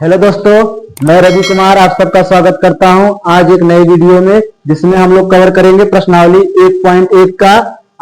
Hello दोस्तों, मैं रवि कुमार आप सबका स्वागत करता हूं आज एक नई वीडियो में, जिसमें हम लोग कवर करेंगे प्रश्नावली 1.1 का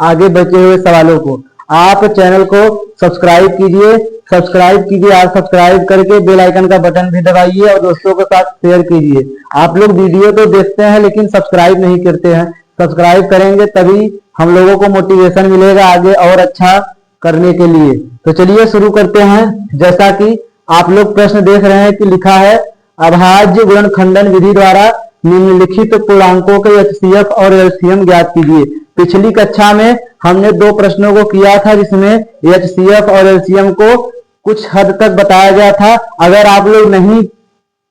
आगे बचे हुए सवालों को। आप चैनल को सब्सक्राइब कीजिए और सब्सक्राइब करके बेल आइकन का बटन भी दबाइए और दोस्तों के साथ शेयर कीजिए। आप लोग वीडियो तो देखते हैं लेकिन सब्सक्राइब नहीं करते हैं। सब्सक्राइब करेंगे तभी हम लोगों को मोटिवेशन मिलेगा आगे और अच्छा करने के लिए। तो चलिए शुरू करते हैं। जैसा कि आप लोग प्रश्न देख रहे हैं कि लिखा है, अभाज्य गुणनखंडन विधि द्वारा निम्नलिखित पूर्णांकों के एचसीएफ और एलसीएम ज्ञात कीजिए। पिछली कक्षा में हमने दो प्रश्नों को किया था जिसमें एचसीएफ और एलसीएम को कुछ हद तक बताया गया था। अगर आप लोग नहीं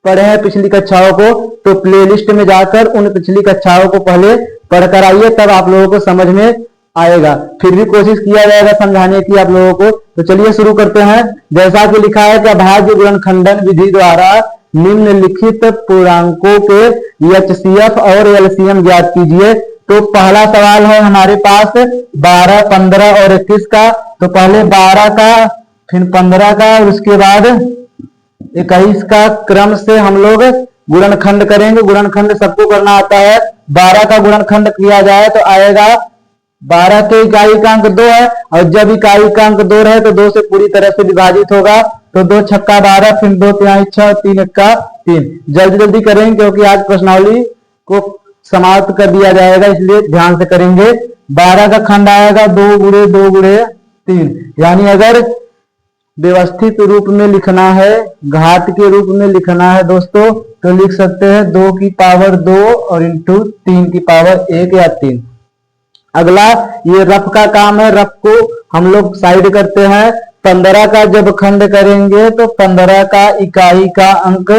पढ़े हैं पिछली कक्षाओं को तो प्लेलिस्ट में जाकर उन पिछली कक्षाओं को पहले पढ़कर आइए, तब आप लोगों को समझ में आएगा। फिर भी कोशिश किया जाएगा समझाने की आप लोगों को। तो चलिए शुरू करते हैं। जैसा कि लिखा है कि अभाज्य गुणनखंडन विधि द्वारा निम्नलिखित पूर्णांकों के एचसीएफ और एलसीएम ज्ञात कीजिए। तो पहला सवाल है हमारे पास 12, 15 और 21 का। तो पहले 12 का, फिर 15 का और उसके बाद 21 का क्रम से हम लोग गुणनखंड करेंगे। गुणनखंड सबको करना आता है। 12 का गुणनखंड किया जाए तो आएगा 12 के इकाई का अंक 2 है, और जब इकाई का अंक 2 रहे तो 2 से पूरी तरह से विभाजित होगा। तो 2 छक्का 12, फिर 2 तिहाई 6, 3 एक्का 3। जल्दी जल्दी करेंगे क्योंकि आज प्रश्नावली को समाप्त कर दिया जाएगा, इसलिए ध्यान से करेंगे। 12 का खंड आएगा 2 गुणे 2 गुणे 3। यानी अगर व्यवस्थित रूप में लिखना है, घात के रूप में लिखना है दोस्तों, तो लिख सकते हैं 2 की पावर 2 और इंटू 3 की पावर 1 या 3। अगला ये रफ का काम है। रफ को हम लोग साइड करते हैं। 15 का जब खंड करेंगे तो 15 का इकाई का अंक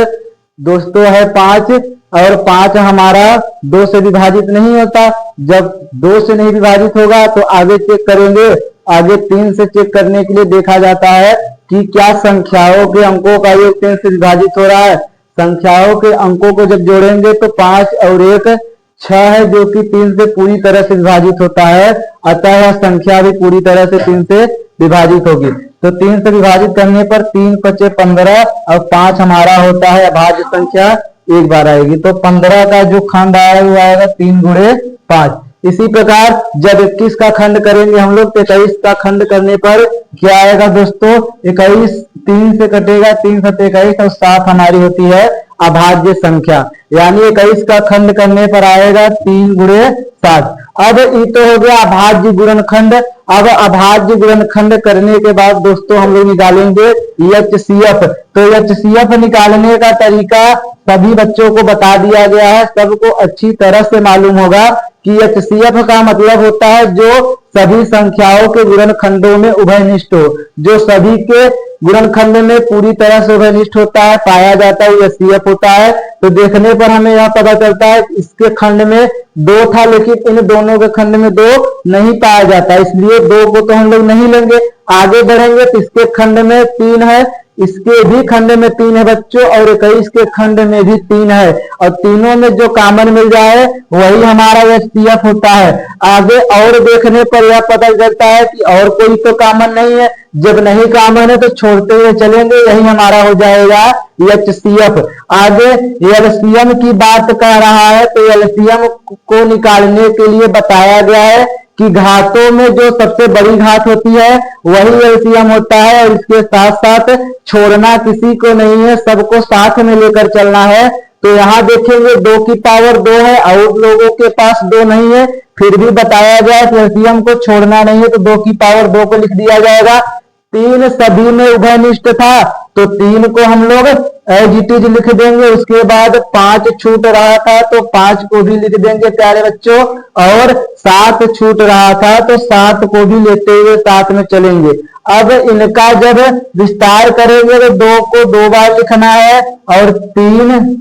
दोस्तों है 5, और 5 हमारा 2 से विभाजित नहीं होता। जब 2 से नहीं विभाजित होगा तो आगे चेक करेंगे। आगे 3 से चेक करने के लिए देखा जाता है कि क्या संख्याओं के अंकों का योग 3 से विभाजित हो रहा है। संख्याओं के अंकों को जब जोड़ेंगे तो 5 और 1 6 है, जो कि 3 से पूरी तरह से विभाजित होता है। अतः यह संख्या भी पूरी तरह से 3 से विभाजित होगी। तो 3 से विभाजित करने पर 3 5 15 और 5 हमारा होता है अभाज्य संख्या, एक बार आएगी। तो 15 का जो खंड आएगा वो आएगा 3 गुणे 5। इसी प्रकार जब 21 का खंड करेंगे हम लोग तो 21 का खंड करने पर क्या आएगा दोस्तों, 21 3 से कटेगा, 3 7 21 और 7 हमारी होती है अभाज्य संख्या। यानी 21 का खंड करने पर आएगा 3 गुणे 7। अब ये तो हो गया अभाज्य गुणनखंड। अब अभाज्य गुणनखंड करने के बाद दोस्तों हम लोग निकालेंगे एचसीएफ। तो एचसीएफ निकालने का तरीका सभी बच्चों को बता दिया गया है, सबको अच्छी तरह से मालूम होगा कि एचसीएफ का मतलब होता है जो सभी संख्याओं के गुणनखंडों में उभयनिष्ठ हो, जो सभी के गुणनखंड में पूरी तरह से उभयनिष्ठ होता है, पाया जाता है, एचसीएफ होता है। तो देखने पर हमें यह पता चलता है इसके खंड में 2 था लेकिन इन दोनों के खंड में 2 नहीं पाया जाता, इसलिए 2 को तो हम लोग नहीं लेंगे। आगे बढ़ेंगे तो इसके खंड में 3 है, इसके भी खंड में 3 है बच्चों, और 21 के खंड में भी 3 है, और तीनों में जो कॉमन मिल जाए वही हमारा एचसीएफ होता है। आगे और देखने पर यह पता चलता है कि और कोई तो कॉमन नहीं है। जब नहीं कॉमन है तो छोड़ते हुए चलेंगे, यही हमारा हो जाएगा एचसीएफ। आगे एलसीएम की बात कर रहा है तो एलसीएम को निकालने के लिए बताया गया है कि घातों में जो सबसे बड़ी घात होती है वही एलसीएम होता है, और इसके साथ साथ छोड़ना किसी को नहीं है, सबको साथ में लेकर चलना है। तो यहाँ देखेंगे 2 की पावर 2 है और लोगों के पास 2 नहीं है, फिर भी बताया गया कि एलसीएम को छोड़ना नहीं है, तो 2 की पावर 2 को लिख दिया जाएगा। 3 सभी में उभयनिष्ठ था तो 3 को हम लोग एज इट इज लिख देंगे। उसके बाद 5 छूट रहा था तो 5 को भी लिख देंगे प्यारे बच्चों, और 7 छूट रहा था तो 7 को भी लेते हुए साथ में चलेंगे। अब इनका जब विस्तार करेंगे तो 2 को 2 बार लिखना है, और 3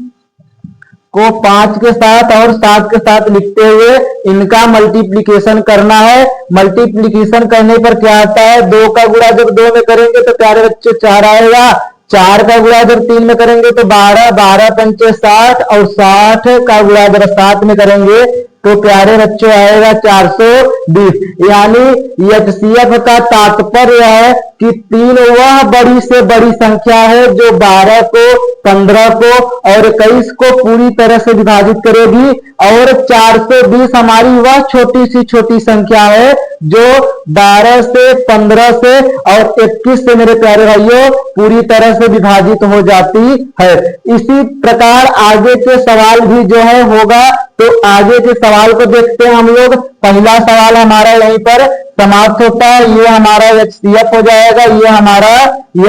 को 5 के साथ और 7 के साथ लिखते हुए इनका मल्टीप्लिकेशन करना है। मल्टीप्लिकेशन करने पर क्या आता है, 2 का गुणा जब 2 में करेंगे तो प्यारे बच्चे 4 आएगा, 4 का गुणा जब 3 में करेंगे तो 12, 12 पंचे 60, और 60 का गुणा जब 7 में करेंगे तो प्यारे बच्चों आएगा 420। यानी एचसीएफ का तात्पर्य है कि 3 वह बड़ी से बड़ी संख्या है जो 12 को 15 को और 21 को पूरी तरह से विभाजित करेगी, और 420 हमारी वह छोटी सी छोटी संख्या है जो 12 से, 15 से और 21 से मेरे प्यारे भाइयों पूरी तरह से विभाजित हो जाती है। इसी प्रकार आगे के सवाल भी जो है होगा, तो आगे के सवाल को देखते हैं हम लोग। पहला सवाल हमारा यहीं पर समाप्त होता है, ये हमारा एचसीएफ हो जाएगा, ये हमारा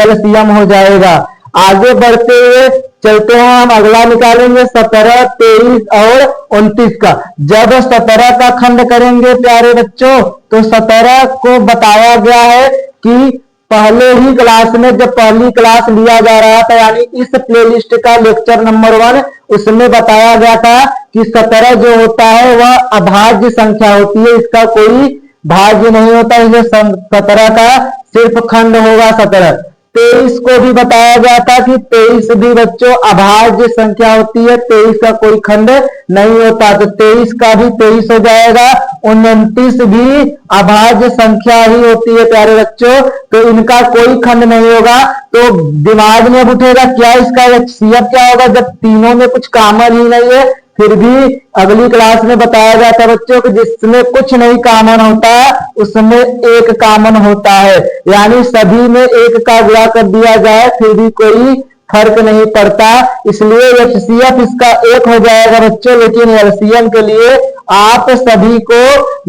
एलसीएम हो जाएगा। आगे बढ़ते हुए चलते हैं, हम अगला निकालेंगे 17, 23 और 29 का। जब 17 का खंड करेंगे प्यारे बच्चों, तो 17 को बताया गया है कि पहले ही क्लास में जब पहली क्लास लिया जा रहा था, यानी इस प्लेलिस्ट का लेक्चर नंबर 1, उसमें बताया गया था कि 17 जो होता है वह अभाज्य संख्या होती है, इसका कोई भाज्य नहीं होता, इसलिए 17 का सिर्फ खंड होगा 17। 23 को भी बताया गया था कि 23 भी बच्चों अभाज्य संख्या होती है, 23 का कोई खंड नहीं होता, तो 23 का भी 23 हो जाएगा। 29 भी अभाज्य संख्या ही होती है प्यारे बच्चों, तो इनका कोई खंड नहीं होगा। तो दिमाग में उठेगा क्या इसका एचसीएफ क्या होगा, जब तीनों में कुछ कॉमन ही नहीं है। फिर भी अगली क्लास में बताया गया था बच्चों कि जिसमें कुछ नहीं कॉमन होता उसमें एक कॉमन होता है, यानी सभी में एक का गुणा कर दिया जाए फिर भी कोई फर्क नहीं पड़ता, इसलिए एचसीएफ इसका 1 हो जाएगा बच्चों। लेकिन एलसीएम के लिए आप सभी को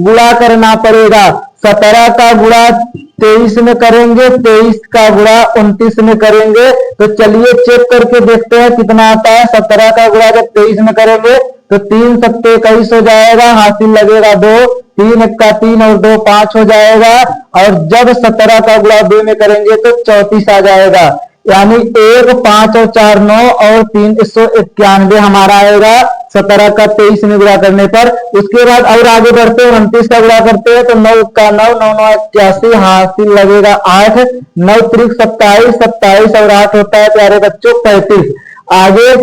गुणा करना पड़ेगा। 17 का गुणा 23 में करेंगे, 23 का गुणा 29 में करेंगे, तो चलिए चेक करके देखते हैं कितना आता है। 17 का गुणा जब 23 में करेंगे तो 3 सत्ते 21 हो जाएगा, हासिल लगेगा 2, 3 एक्का 3 और 2 5 हो जाएगा, और जब 17 का गुणा 2 में करेंगे तो 34 आ जाएगा, यानी 1, 5 और 4 9 और 3 191 हमारा आएगा 17 का 23 में गुणा करने पर। उसके बाद और आगे बढ़ते हैं, 29 का गुणा करते हैं तो 9 का 9 9 9 81 हासिल लगेगा 8, 9 3 27 27 और 8 होता है प्यारे बच्चों 35। आगे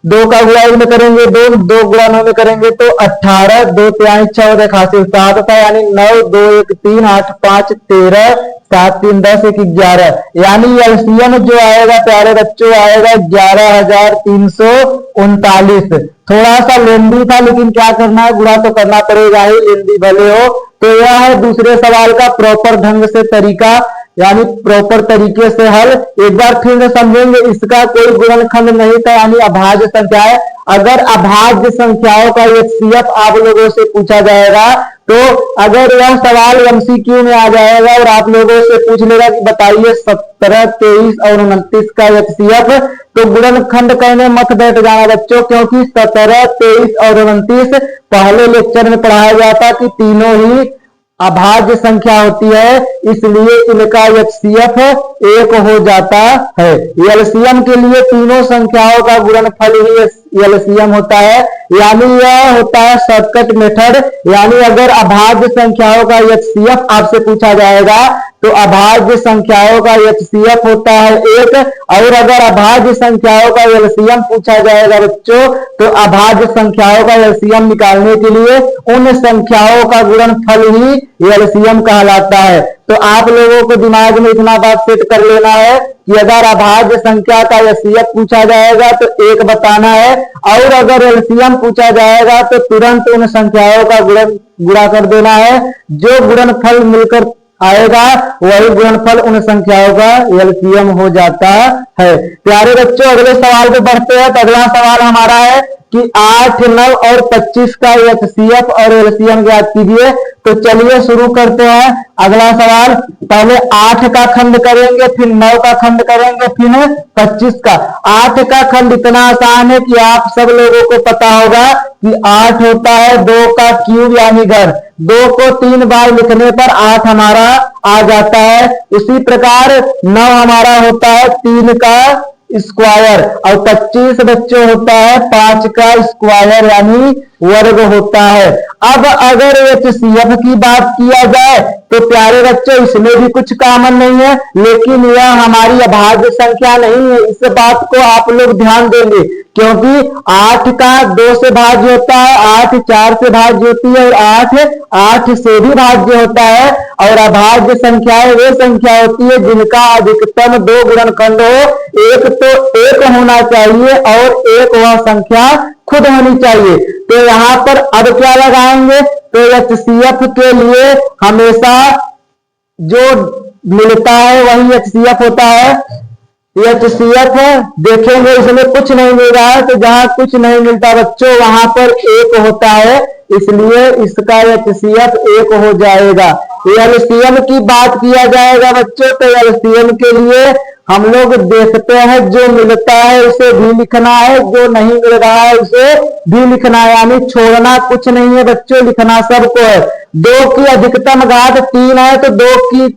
2 का गुणा में करेंगे 2, 2 गुणा 9 में करेंगे तो 18, 2 3 6 और 1 हासिल 7 होता है, यानी 9 2 1 3 8 5 13 7 3 10 1 11, यानी एलसीएम जो आएगा प्यारे बच्चों आएगा 11,339। थोड़ा सा लेंदी था लेकिन क्या करना है, गुणा तो करना पड़ेगा ही, लेंदी भले हो। तो यह है दूसरे सवाल का प्रॉपर ढंग से तरीका, यानी प्रॉपर तरीके से हल। एक बार फिर से समझेंगे, इसका कोई गुणनखंड नहीं था, यानी अभाज्य संख्या है। अगर अभाज्य संख्याओं का एचसीएफ आप लोगों से पूछा जाएगा, तो अगर यह सवाल एमसीक्यू में आ जाएगा और आप लोगों से पूछ लेगा कि बताइए 17, 23 और 29 का एचसीएफ, तो गुणनखंड कहने मत बैठ जाना बच्चों, क्योंकि 17, 23 और 29 पहले लेक्चर में पढ़ाया गया था कि तीनों ही अभाज्य संख्या होती है, इसलिए इनका एचसीएफ 1 हो जाता है। एलसीएम के लिए तीनों संख्याओं का गुणनफल ही एलसीएम होता है, यानी यह होता है शॉर्टकट मेथड। यानी अगर अभाज्य संख्याओं का एचसीएफ आपसे पूछा जाएगा तो अभाज्य संख्याओं का एचसीएफ होता है 1, और अगर अभाज्य संख्याओं का एलसीएम पूछा जाएगा बच्चों, तो अभाज्य संख्याओं का एलसीएम निकालने के लिए उन संख्याओं का गुणनफल ही एलसीएम कहलाता है। तो आप लोगों को दिमाग में इतना बात सेट कर लेना है कि अगर अभाज्य संख्या का एचसीएफ पूछा जाएगा तो 1 बताना है, और अगर एलसीएम पूछा जाएगा तो तुरंत उन संख्याओं का गुणा कर देना है, जो गुणनफल मिलकर आएगा वही गुणनफल उन संख्याओं का एलसीएम हो जाता है। प्यारे बच्चों अगले सवाल पे बढ़ते हैं। तो अगला सवाल हमारा है कि 8, 9 और 25 का एचसीएफ और एलसीएम ज्ञात कीजिए। तो चलिए शुरू करते हैं अगला सवाल। पहले 8 का खंड करेंगे, फिर 9 का खंड करेंगे, फिर 25 का। 8 का खंड इतना आसान है कि आप सब लोगों को पता होगा कि 8 होता है 2 का क्यूब यानी घर। 2 को 3 बार लिखने पर 8 हमारा आ जाता है। उसी प्रकार 9 हमारा होता है 3 का स्क्वायर, और 25 बच्चों होता है 5 का स्क्वायर यानी वर्ग होता है। अब अगर एचसीएफ की बात किया जाए तो प्यारे बच्चों इसमें भी कुछ कॉमन नहीं है, लेकिन यह हमारी अभाज्य संख्या नहीं है। इस बात को आप लोग ध्यान देंगे, क्योंकि 8 का 2 से भाज्य होता है, 8 4 से भाज्य होती है, और 8 से भी भाज्य होता है। और अभाज्य संख्याएं वे संख्या होती है जिनका अधिकतम 2 गुणनखंड हो, एक तो एक होना चाहिए और एक वह संख्या खुद होनी चाहिए। तो यहां पर अब क्या लगाएंगे, तो HCF के लिए हमेशा जो मिलता है वही HCF होता है। HCF देखेंगे इसमें कुछ नहीं मिल रहा है, तो जहां कुछ नहीं मिलता बच्चों वहां पर एक होता है, इसलिए इसका HCF एक हो जाएगा। LCM की बात किया जाएगा बच्चों, तो LCM के लिए हम लोग देखते हैं जो मिलता है उसे भी लिखना है, जो नहीं मिल रहा है उसे भी लिखना है, यानी छोड़ना कुछ नहीं है बच्चों, लिखना सबको है। 2 की अधिकतम घात 3 है तो 2 की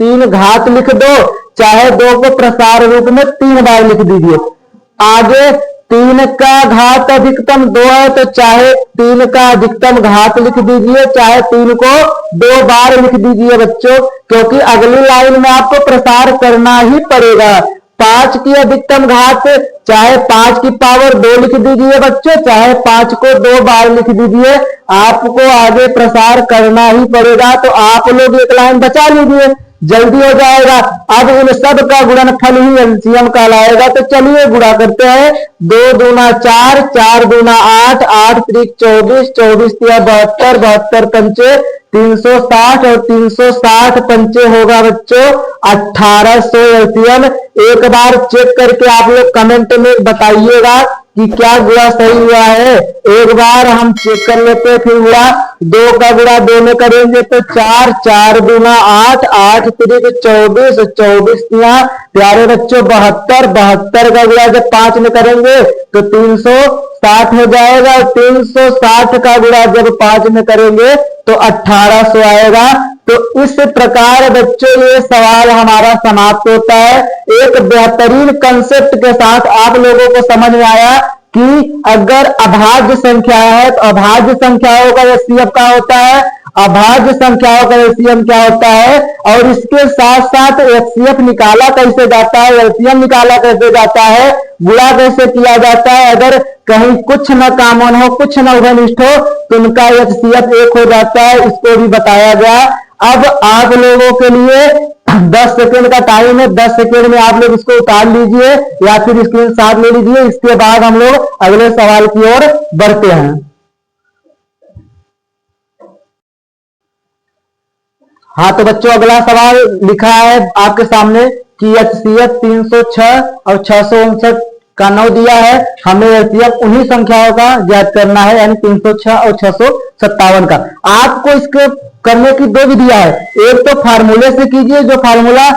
3 घात लिख दो, चाहे 2 को प्रसार रूप में 3 बार लिख दीजिए। आगे 3 का घात अधिकतम 2 है तो चाहे 3 का अधिकतम घात लिख दीजिए, चाहे 3 को 2 बार लिख दीजिए बच्चों, क्योंकि अगली लाइन में आपको प्रसार करना ही पड़ेगा। 5 की अधिकतम घात चाहे 5 की पावर 2 लिख दीजिए बच्चों, चाहे 5 को 2 बार लिख दीजिए, आपको आगे प्रसार करना ही पड़ेगा। तो आप लोग एक लाइन बचा लीजिए, जल्दी हो जाएगा। अब इन सब का गुणनफल ही एलसीएम कहलाएगा। तो चलिए गुणा करते हैं। 2 दूना 4, 4 दूना 8, 8 त्रिक 24, 24 तिया 72, 72 पंचे 360 और 360 पंचे होगा बच्चों 1800 एलसीएम। एक बार चेक करके आप लोग कमेंट में बताइएगा कि क्या गुणा सही हुआ है। एक बार हम चेक कर लेते हैं फिर गुणा। 2 का गुणा 2 में करेंगे तो 4, 4 दूना 8, 8 त्रिक 24, 24 तिया प्यारे बच्चों 72, 72 का गुणा जब 5 में करेंगे तो 360 हो जाएगा। 360 का गुणा जब 5 में करेंगे तो 1800 आएगा। तो इस प्रकार बच्चों ये सवाल हमारा समाप्त होता है। एक बेहतरीन कंसेप्ट के साथ आप लोगों को समझ में आया कि अगर अभाज्य संख्या है तो अभाज्य संख्याओं का एचसीएफ क्या होता है, अभाज्य संख्याओं का एलसीएम क्या होता है, और इसके साथ साथ एचसीएफ निकाला कैसे जाता है, एलसीएम निकाला कैसे जाता है, गुणा कैसे किया जाता है। अगर कहीं कुछ न कॉमन हो, कुछ न उभयनिष्ठ हो तो उनका एचसीएफ एक हो जाता है, इसको भी बताया गया। अब आप लोगों के लिए 10 सेकेंड का टाइम है, 10 सेकेंड में आप लोग इसको उतार लीजिए या फिर स्क्रीनशॉट ले लीजिए। इसके बाद हम लोग अगले सवाल की ओर बढ़ते हैं। हाँ तो बच्चों अगला सवाल लिखा है आपके सामने कि एचसीएफ 306 और 659 का 9 दिया है, हमें एचसीएफ उन्हीं संख्याओं का ज्ञात करना है, यानी 306 और 657 का। आपको इसके करने की 2 विधियां है। एक तो फार्मूले से कीजिए, जो फार्मूला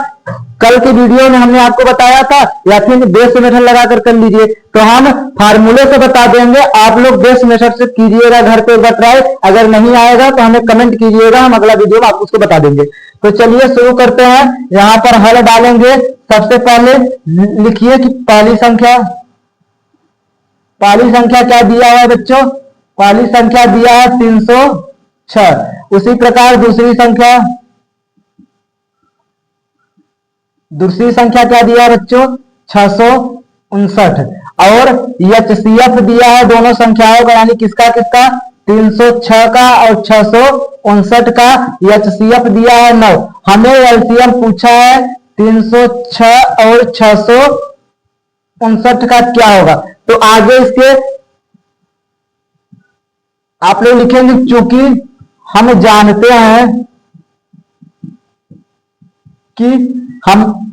कल की वीडियो में हमने आपको बताया था, या फिर बेस मेथड लगाकर कर लीजिए। तो हम फार्मूले से बता देंगे, आप लोग बेस मेथड से कीजिएगा घर पे एक बार ट्राई। अगर नहीं आएगा तो हमें कमेंट कीजिएगा, हम अगला वीडियो में आपको उसको बता देंगे। तो चलिए शुरू करते हैं। यहाँ पर हल डालेंगे। सबसे पहले लिखिए कि पहली संख्या क्या दिया है बच्चों, पहली संख्या दिया है 306। उसी प्रकार दूसरी संख्या क्या दिया है बच्चों, 659। और एचसीएफ दिया है दोनों संख्याओं का, यानी किसका 306 का और 659 का। एचसीएफ दिया है 9। हमें एलसीएम पूछा है 306 और 659 का क्या होगा। तो आगे इसके आप लोग लिखेंगे, चूंकि हम जानते हैं कि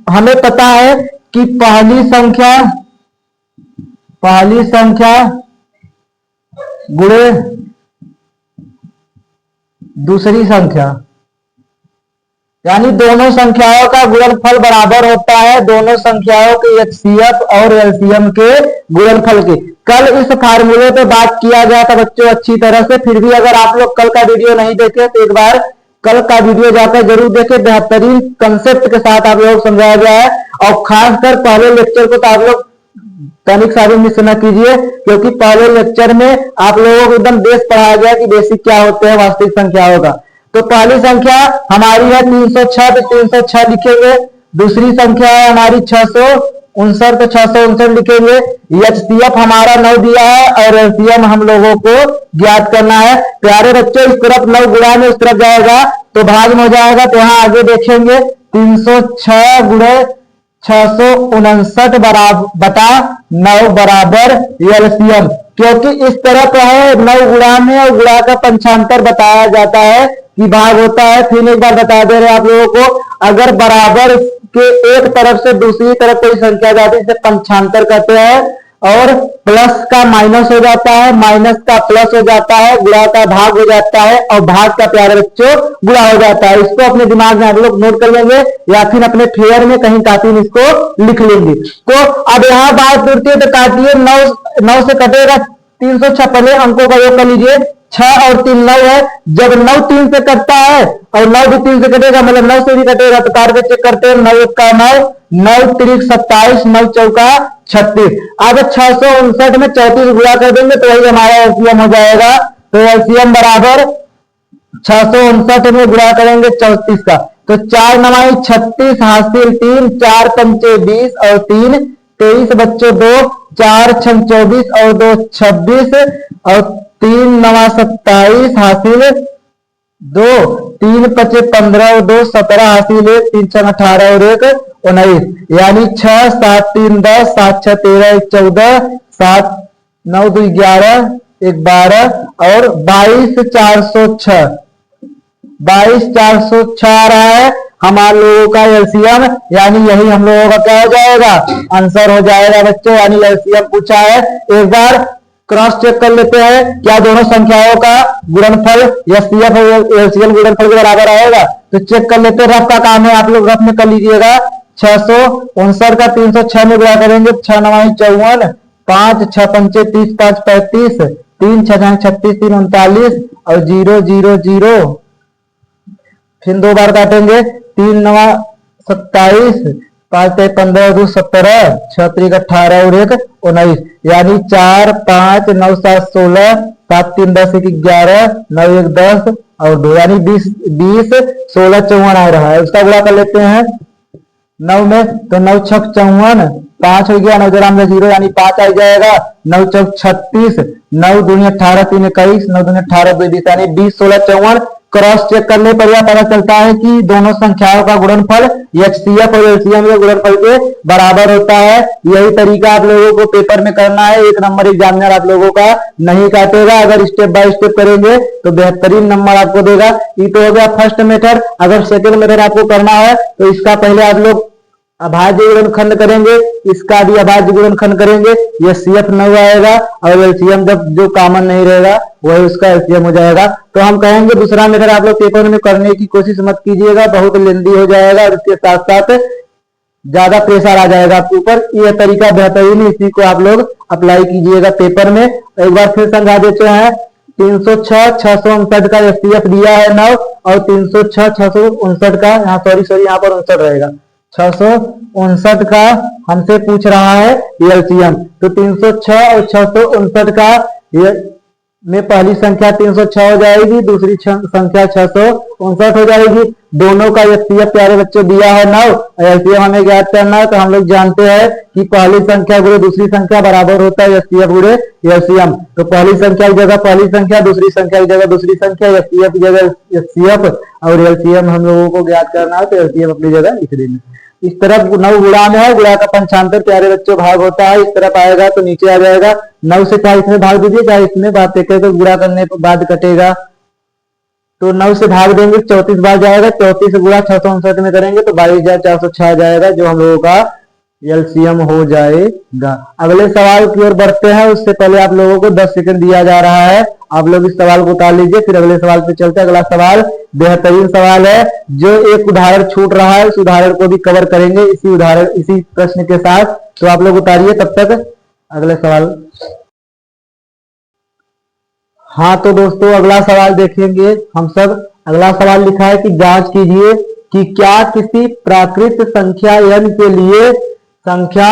हमें पता है कि पहली संख्या गुणे दूसरी संख्या, यानी दोनों संख्याओं का गुणनफल बराबर होता है दोनों संख्याओं के एचसीएफ और एलसीएम के गुणनफल के। कल इस फार्मूले पे बात किया गया था बच्चों अच्छी तरह से। फिर भी अगर आप लोग कल का वीडियो नहीं देखे तो एक बार कल का वीडियो जाकर जरूर देखें। बेहतरीन कंसेप्ट के साथ आप लोग समझाया गया है, और खासकर पहले लेक्चर को तो आप लोग तनिक सा भी मिस न कीजिए, क्योंकि पहले लेक्चर में आप लोगों को एकदम बेस पढ़ाया गया कि बेसिक क्या होते हैं वास्तविक संख्याओं का। तो पहली संख्या हमारी है 306, तो 306 लिखेंगे। दूसरी संख्या है हमारी 659, तो 659 लिखेंगे। एचसीएफ हमारा 9 दिया है और एलसीएम हम लोगों को ज्ञात करना है। प्यारे बच्चों इस तरफ 9 गुणा में उस तरफ जाएगा तो भाग में हो जाएगा। तो यहाँ आगे देखेंगे 306 गुणे 659 बटा 9 बराबर एलसीएम, क्योंकि इस तरफ है 9 गुणा में और गुणा का पंचांतर बताया जाता है कि भाग होता है। फिर एक बार बता दे रहे हैं आप लोगों को, अगर बराबर के एक तरफ से दूसरी तरफ कोई संख्या जाती है इसे पंचांतर कहते हैं, और प्लस का माइनस हो जाता है, माइनस का प्लस हो जाता है, गुणा का भाग हो जाता है और भाग का प्यारे बच्चों गुणा हो जाता है। इसको अपने दिमाग में आप लोग नोट कर लेंगे या फिर अपने फेयर में कहीं कॉपी में इसको लिख लेंगे। तो अब यहाँ बात उठती है तो काटिए, 9 से कटेगा 356 अंकों का योग कर लीजिए, 6 और 3 9 है। जब 9 3 से कटता है और 9 भी 3 से कटेगा, मतलब 9 से भी कटेगा, तो काट के चेक करते हैं। 9 का 9, 9 3 27, 9 चौका 36। अब 659 में 34 गुणा कर देंगे तो वही हमारा एलसीएम हो जाएगा। तो एलसीएम बराबर 659 में गुणा करेंगे 34 का, तो 4 9 36 हासिल 3, 4 पंचे 20 और 3 23 बच्चों 2, 4 6 24 और 2 26 और 3 9 27 हासिल 2, 3 5 15 और 2 17 हासिल 1, 3 6 18 और 1 19, यानी 6 7 3 10, 7 6 13 1 14, 7 9 2 11 1 12 और 22 406, 22 406 आ रहा है हमारे लोगों का एलसीएम, यानी यही हम लोगों का क्या हो जाएगा, आंसर हो जाएगा बच्चों। यानी एलसीएम पूछा है, एक बार क्रॉस चेक कर लेते हैं क्या दोनों संख्याओं का गुणनफल एचसीएफ और एलसीएम गुणनफल के बराबर आएगा। तो चेक कर लेते हैं, रफ का काम है, आप लोग रफ में कर लीजिएगा। 659 का 306 में गुणा करेंगे, 6 9 54, 5 6 पंचे 30, 5 35, 3 6 36, 3 39 और 0 0 0, फिर 2 बार काटेंगे, 3 9 27, 5 15 2 17, 6 3 18 और 1 19, यानी 4 5 9 7 16, 7 3 10 1 11, 9 1 10 और 2, यानी 20 16 54 आ रहा है। उसका गुणा कर लेते हैं 9 में, तो 9 6 54, 5 हो गया, 9 जरा में 0 यानी 5 आ जाएगा, 9 चौक 36, 9 दूनी 18 3 21, 9 दूनी 18 2 20, यानी 20 16 54। क्रॉस चेक करने पर यह पता चलता है कि दोनों संख्याओं का गुणनफल एचसीएफ और एलसीएम के गुणनफल के बराबर होता है। यही तरीका आप लोगों को पेपर में करना है, 1 नंबर एग्जामिनर आप लोगों का नहीं काटेगा। अगर स्टेप बाय स्टेप करेंगे तो बेहतरीन नंबर आपको देगा। ये तो हो गया फर्स्ट मेथड। अगर सेकेंड मेथड आपको करना है तो इसका पहले आप लोग अभाज्य गुणनखंड करेंगे, इसका भी अभाज्य गुणनखंड करेंगे, ये सीएफ 9 आएगा और एलसीएम जब जो कॉमन नहीं रहेगा वही उसका एलसीएम हो जाएगा। तो हम कहेंगे दूसरा मेथड आप लोग पेपर में करने की कोशिश मत कीजिएगा, बहुत लेंदी हो जाएगा और इसके साथ साथ ज्यादा प्रेशर आ जाएगा आपके ऊपर। यह तरीका बेहतरीन है, इसी को आप लोग अप्लाई कीजिएगा पेपर में। एक बार फिर समझा देते हैं, 306 659 का एचसीएफ दिया है 9 और 306 659 का यहाँ सॉरी यहाँ पर 59 रहेगा, 659 का हमसे पूछ रहा है एलसीएम। तो 306 और 659 का में पहली संख्या 306 हो जाएगी, दूसरी संख्या 659 हो जाएगी। दोनों का एचसीएफ प्यारे बच्चों दिया है 9, एलसीएम हमें ज्ञात करना है। तो हम लोग जानते हैं कि पहली संख्या गुणे दूसरी संख्या बराबर होता है एचसीएफ गुणे एलसीएम। तो पहली संख्या की जगह पहली संख्या, दूसरी संख्या की जगह दूसरी संख्या, एचसीएफ की जगह एचसीएफ और एलसीएम हम लोगों को ज्ञात करना है, तो एलसीएम अपनी जगह लिख देंगे। इस तरफ 9 गुणा में है, गुणा का पंचांतर प्यारे बच्चों भाग होता है, इस तरफ आएगा तो नीचे आ जाएगा। 9 से चाहे इसमें भाग दीजिए चाहे इसमें बात करके, तो गुणा करने के बाद कटेगा तो 9 से भाग देंगे 34 बार जाएगा, 34 से गुणा 659 में करेंगे तो 22,406 आ जाएगा, जो हम लोगों का एलसीएम हो जाएगा। अगले सवाल की ओर बढ़ते हैं, उससे पहले आप लोगों को 10 सेकंड दिया जा रहा है, आप लोग इस सवाल को उतार लीजिए, फिर अगले सवाल पे चलते हैं। अगला सवाल बेहतरीन सवाल है, जो एक उदाहरण छूट रहा है उस उदाहरण को भी कवर करेंगे इसी प्रश्न के साथ। तो आप लोग उतारिए तब तक अगले सवाल। हाँ तो दोस्तों अगला सवाल देखेंगे हम सब। अगला सवाल लिखा है कि जांच कीजिए कि क्या किसी प्राकृत संख्या n के लिए संख्या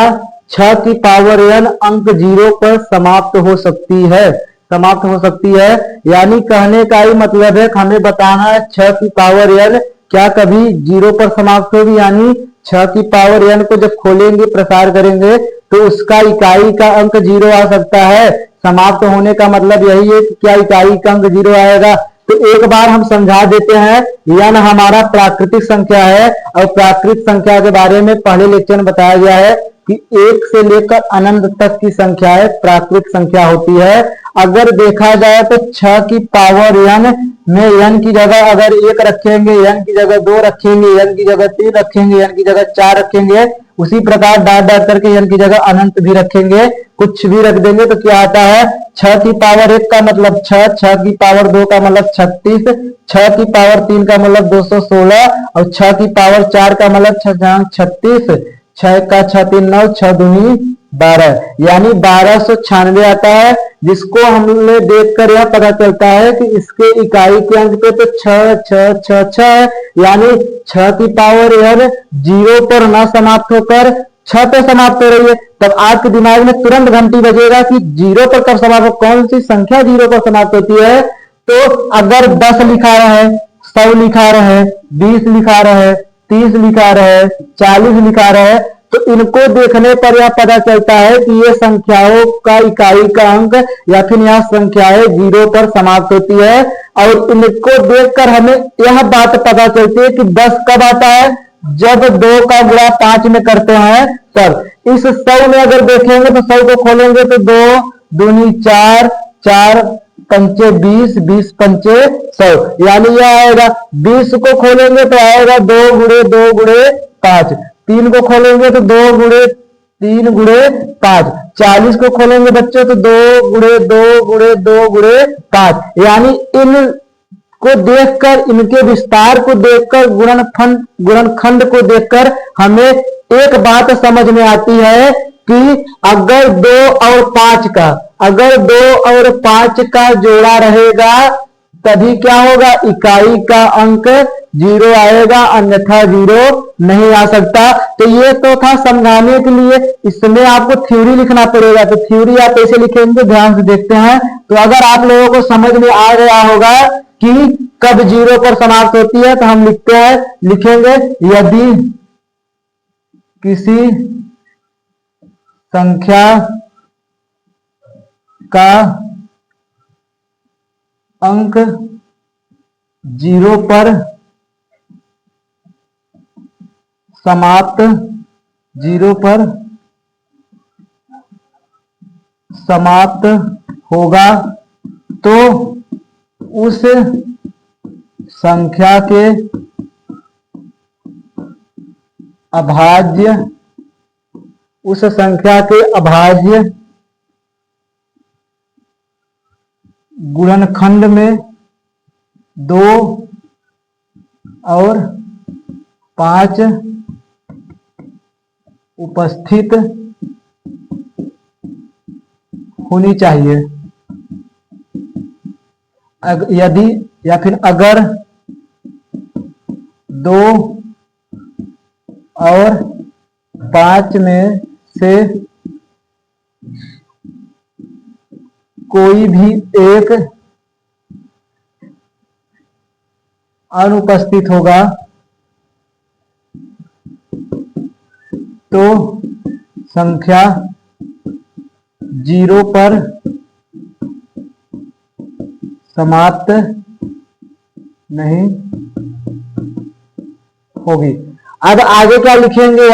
6 की पावर n अंक 0 पर समाप्त हो सकती है। यानी कहने का ही मतलब है हमें बताना है 6 की पावर n क्या कभी 0 पर समाप्त होगी, यानी 6 की पावर n को जब खोलेंगे प्रसार करेंगे तो उसका इकाई का अंक 0 आ सकता है। समाप्त होने का मतलब यही है कि क्या इकाई का अंक 0 आएगा। तो एक बार हम समझा देते हैं। n हमारा प्राकृतिक संख्या है और प्राकृतिक संख्या के बारे में पहले लेक्चर में बताया गया है कि एक से लेकर अनंत तक की संख्याएं प्राकृतिक संख्या होती है। अगर देखा जाए तो 6 की पावर n में n की जगह अगर 1 रखेंगे, n की जगह 2 रखेंगे, n की जगह 3 रखेंगे, n की जगह 4 रखेंगे, उसी प्रकार डाट डाट करके n की जगह अनंत भी रखेंगे, कुछ भी रख देंगे तो क्या आता है 6 की पावर 1 का मतलब 6, 6 की पावर 2 का मतलब 36, 6 की पावर 3 का मतलब 216 और 6 की पावर 4 का मतलब 36, 6 का 6 3 9, 6 दूनी 12, यानी 1296 आता है, जिसको हमने देखकर यह पता चलता है कि इसके इकाई के अंक पे तो 6 6 6 6 है, यानी 6 की पावर n 0 पर न समाप्त होकर 6 पे समाप्त हो रही है। तब आपके दिमाग में तुरंत घंटी बजेगा कि 0 पर कब समाप्त हो, कौन सी संख्या 0 पर समाप्त होती है। तो अगर 10 लिखा रहा है, 100 लिखा रहा है, 20 लिखा रहा है, 30 लिखा रहा है, 40 लिखा रहा है, तो इनको देखने पर यह पता चलता है कि ये संख्याओं का इकाई का अंक या फिर यह संख्याएं 0 पर समाप्त होती है। और इनको देखकर हमें यह बात पता चलती है कि 10 कब आता है, जब 2 का गुणा 5 में करते हैं तब। इस 100 में अगर देखेंगे तो 100 को खोलेंगे तो 2 दूनी 4, 4 पंचे 20, 20 पंचे 100, यानी यह आएगा। 20 को खोलेंगे तो आएगा 2 गुणे 2 गुणे 5, 3 को खोलेंगे तो 2 गुणे 3 गुणे 5, 40 को खोलेंगे बच्चों तो 2 गुणे 2 गुणे 2 गुणे 5, यानी इन को देखकर, इनके विस्तार को देखकर, गुणनखंड को देखकर हमें एक बात समझ में आती है कि अगर 2 और 5 का, अगर 2 और 5 का जोड़ा रहेगा तभी क्या होगा, इकाई का अंक 0 आएगा, अन्यथा 0 नहीं आ सकता। तो ये तो था समझाने के लिए, इसमें आपको थ्योरी लिखना पड़ेगा। तो थ्योरी आप ऐसे लिखेंगे, ध्यान से देखते हैं। तो अगर आप लोगों को समझ में आ गया होगा कि कब 0 पर समाप्त होती है, तो हम लिखते हैं, लिखेंगे यदि किसी संख्या का अंक 0 पर समाप्त, 0 पर समाप्त होगा तो उस संख्या के अभाज्य, उस संख्या के अभाज्य गुणनखंड में 2 और 5 उपस्थित होनी चाहिए। यदि या फिर अगर 2 और 5 में से कोई भी एक अनुपस्थित होगा तो संख्या 0 पर समाप्त नहीं होगी। अब आगे क्या लिखेंगे,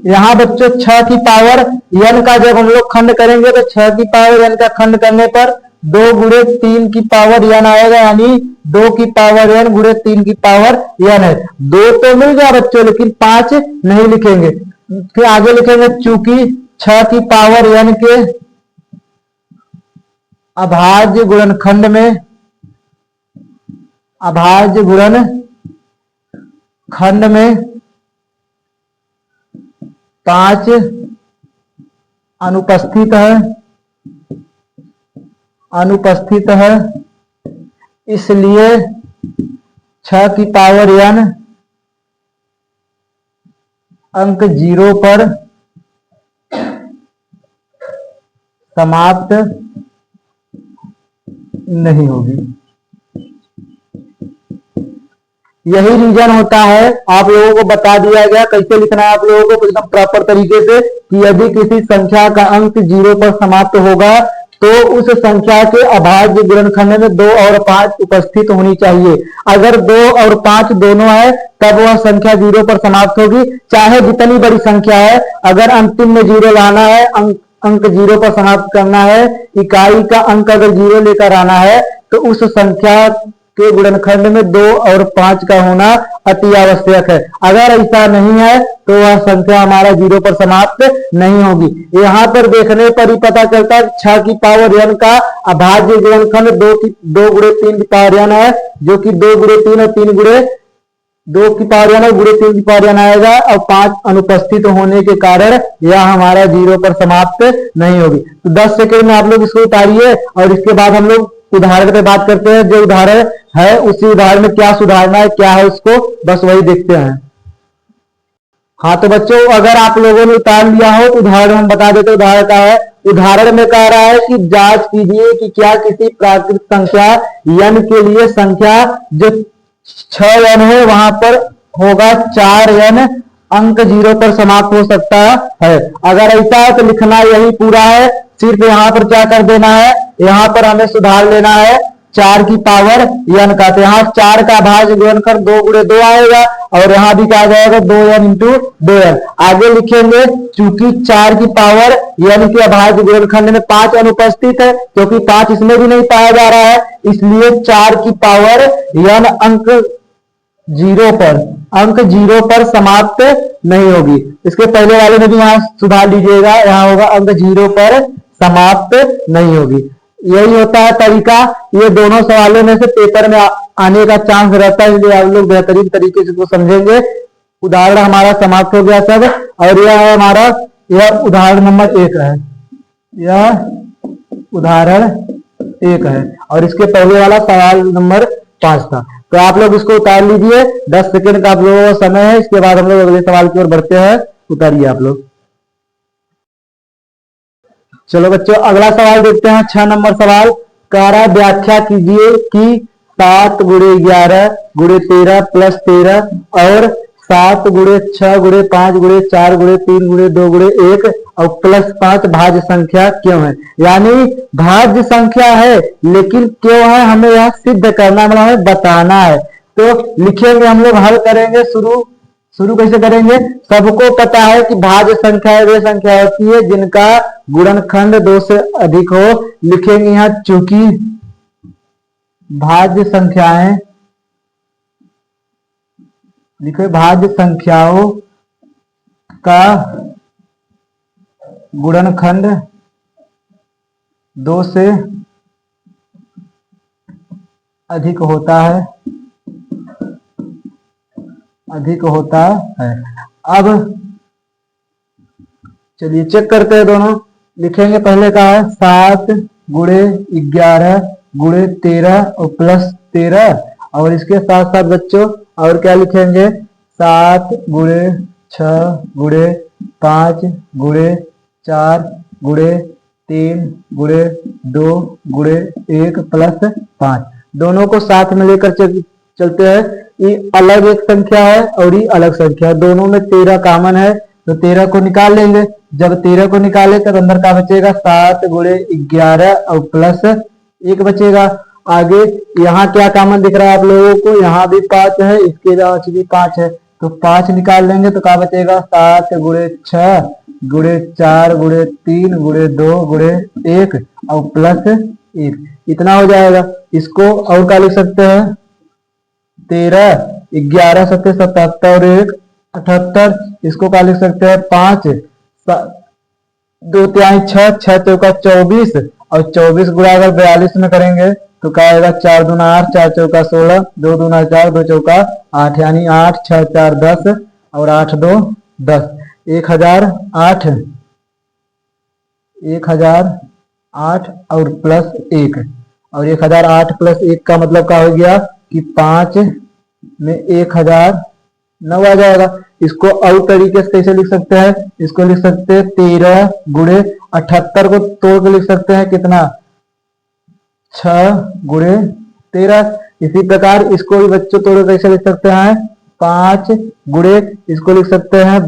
यहां बच्चों 6 की पावर n का जब हम लोग खंड करेंगे तो 6 की पावर n का खंड करने पर 2 गुणे 3 की पावर n आएगा, यानी 2 की पावर n गुणे 3 की पावर n है। 2 तो मिल गया बच्चों, लेकिन 5 नहीं लिखेंगे। फिर आगे लिखेंगे चूंकि 6 की पावर n के अभाज्य गुणनखंड में, अभाज्य गुणनखंड में 5 अनुपस्थित है, इसलिए 6 की पावर n अंक 0 पर समाप्त नहीं होगी। यही रीजन होता है, आप लोगों को बता दिया गया कैसे लिखना है आप लोगों को एकदम प्रॉपर तरीके से, कि यदि किसी संख्या का अंक 0 पर समाप्त होगा तो उस संख्या के अभाज्य गुणनखंड में 2 और 5 उपस्थित होनी चाहिए। अगर 2 और 5 दोनों है तब वह संख्या 0 पर समाप्त होगी, चाहे जितनी बड़ी संख्या है। अगर अंतिम में 0 लाना है, अंक 0 पर समाप्त करना है, इकाई का अंक अगर 0 लेकर आना है, तो उस संख्या के गुणनखंड में 2 और 5 का होना अति आवश्यक है। अगर ऐसा नहीं है तो वह संख्या हमारा 0 पर समाप्त नहीं होगी। यहाँ पर देखने पर ही पता चलता है 6 की पावर n का अभाज्य गुणनखंड 2 गुणे 3 की पावर n है, जो कि 2 गुणे 3 और 3 गुणे 2 की पावर n और गुणे 3 की पावर n आएगा, और 5 अनुपस्थित होने के कारण यह हमारा 0 पर समाप्त नहीं होगी। तो 10 सेकंड में आप लोग इसको उतारिए और इसके बाद हम लोग उदाहरण पे बात करते हैं। जो उदाहरण है उसी उदाहरण में क्या सुधारना है, क्या है, उसको बस वही देखते हैं। हाँ तो बच्चों, अगर आप लोगों ने उतार लिया हो तो उदाहरण हम बता देते। उदाहरण का है, उदाहरण में कह रहा है कि जांच कीजिए कि क्या किसी प्राकृत संख्या n के लिए संख्या जो 6n है वहां पर होगा 4n अंक 0 पर समाप्त हो सकता है। अगर ऐसा है तो लिखना यही पूरा है, सिर्फ यहाँ पर क्या कर देना है, यहाँ पर हमें सुधार लेना है 4 की पावर n का। तो यहाँ 4 का भाज्य गुणनखंड 2 गुणे 2 आएगा, और यहाँ भी क्या आ जाएगा 2n इंटू 2n। आगे लिखेंगे चूंकि 4 की पावर n के अभाज्य गुणनखंड में 5 अनुपस्थित है, क्योंकि 5 इसमें भी नहीं पाया जा रहा है, इसलिए 4 की पावर n अंक 0 पर समाप्त नहीं होगी। इसके पहले वाले में भी यहाँ सुधार लीजिएगा, यहाँ होगा अंक 0 पर समाप्त नहीं होगी। यही होता है तरीका। ये दोनों सवालों में से पेपर में आने का चांस रहता है, इसलिए आप लोग बेहतरीन तरीके से इसको समझेंगे। उदाहरण हमारा समाप्त हो गया सब, और यह है हमारा, यह उदाहरण नंबर 1 है, यह उदाहरण 1 है, और इसके पहले वाला सवाल नंबर 5 था। तो आप लोग इसको उतार लीजिए, 10 सेकंड का आप लोगों का समय है। इसके बाद हम लोग अगले सवाल की ओर बढ़ते हैं। उतारिए आप लोग। चलो बच्चों, अगला सवाल देखते हैं। 6 नंबर सवाल कह रहा है, व्याख्या कीजिए कि 7 गुणे 11 गुणे 13 प्लस 13 और 7 गुणे 6 गुणे 5 गुणे 4 गुणे 3 गुणे 2 गुणे 1 और प्लस 5 भाज्य संख्या क्यों है। यानी भाज्य संख्या है, लेकिन क्यों है हमें यह सिद्ध करना, मतलब हमें बताना है। तो लिखेंगे हम लोग, हल करेंगे। शुरू कैसे करेंगे, सबको पता है कि भाज्य संख्या वे संख्या होती है जिनका गुणनखंड 2 से अधिक हो। लिखेंगे यहाँ चूंकि भाज्य संख्याएं, लिखो भाज्य संख्याओं का गुणनखंड 2 से अधिक होता है, अब चलिए चेक करते हैं दोनों। लिखेंगे पहले का है 7 गुणे 11 गुणे 13 और प्लस 13, और इसके साथ साथ बच्चों और क्या लिखेंगे, 7 गुणे 6 गुणे 5 गुणे 4 गुणे 3 गुणे 2 गुणे 1 प्लस 5। दोनों को साथ में लेकर चलते हैं। ये अलग एक संख्या है और ये अलग संख्या है, दोनों में 13 कॉमन है, तो 13 को निकाल लेंगे। जब 13 को निकाले तब अंदर का बचेगा 7 गुणे 11 और प्लस 1 बचेगा। आगे यहाँ क्या कॉमन दिख रहा है आप लोगों को, यहाँ भी 5 है, इसके पास भी 5 है, तो 5 निकाल लेंगे तो क्या बचेगा 7 गुणे 6 गुणे 4 गुणे 3 गुणे 2 गुणे 1 और प्लस 1, इतना हो जाएगा। इसको और क्या लिख सकते हैं, 13 11 7 77 और 1 78, इसको क्या लिख सकते हैं 5 2 तिहाई 6 6 चौका 24 और 24 गुणा अगर 42 में करेंगे तो क्या आएगा 4 दूना 8 4 चौका 16 2 दूना 4 2 चौका 8, यानी 8 6 4 10 और 8 2 10, 1008 और प्लस 1, और 1008 प्लस 1 का मतलब क्या हो गया कि 5 में 1009 आ जाएगा। इसको और तरीके से कैसे लिख सकते हैं, इसको लिख सकते हैं 13 गुणे 78 को तोड़ के लिख सकते हैं कितना 6 गुणे 13। इसी प्रकार इसको भी बच्चों तोड़ के कैसे लिख सकते हैं 5 गुणे, इसको लिख सकते हैं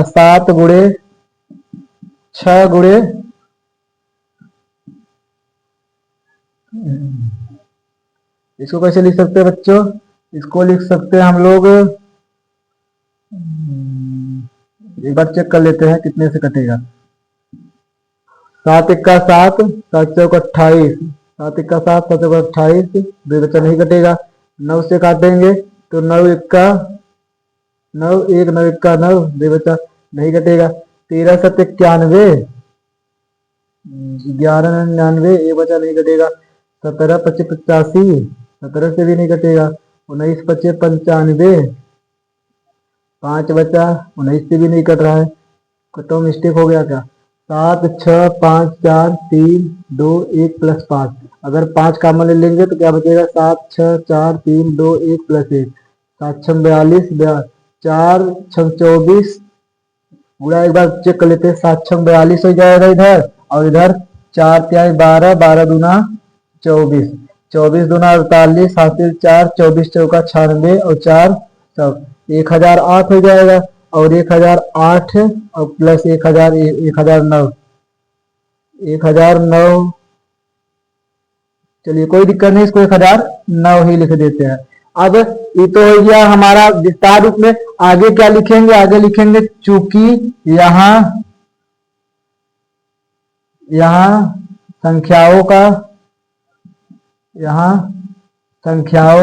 7 गुणे 6 गुणे इसको कैसे लिख सकते हैं बच्चों? इसको लिख सकते हैं हम लोग, एक बार चेक कर लेते हैं कितने से कटेगा। 7 1 का 7, 7 चौक 28, 7 1 का 7, 7 चौक 28, 2 बच्चा नहीं कटेगा। 9 से काटेंगे तो 9 1 का 9, 1 9 1 का 9, 2 बच्चा नहीं कटेगा। 13 7 91, 11 99, 1 बच्चा नहीं कटेगा। 17 25 85, 17 से भी नहीं कटेगा। 19 25 95, 5 बचा, 19 से भी नहीं कट रहा है। कटो मिस्टेक हो गया क्या? 7 6 5 4 3 2 1 प्लस 5, अगर 5 कॉमन ले लेंगे तो क्या बचेगा? 7 6 4 3 2 1 प्लस 1, 7 6 42, 4 6 24, पूरा एक बार चेक कर लेते हैं। 7 6 42 हो जाएगा इधर, और इधर 4 3 12, 12 दूना 24, 24 दूना 48, हासिल 4, 24 चौका 96 और 4 सब 1008 हो जाएगा। और 1008 और प्लस 1000, 1009, 1009, चलिए कोई दिक्कत नहीं, इसको 1009 ही लिख देते हैं। अब ये तो हो गया हमारा विस्तार रूप में। आगे क्या लिखेंगे? आगे लिखेंगे चूंकि यहाँ संख्याओं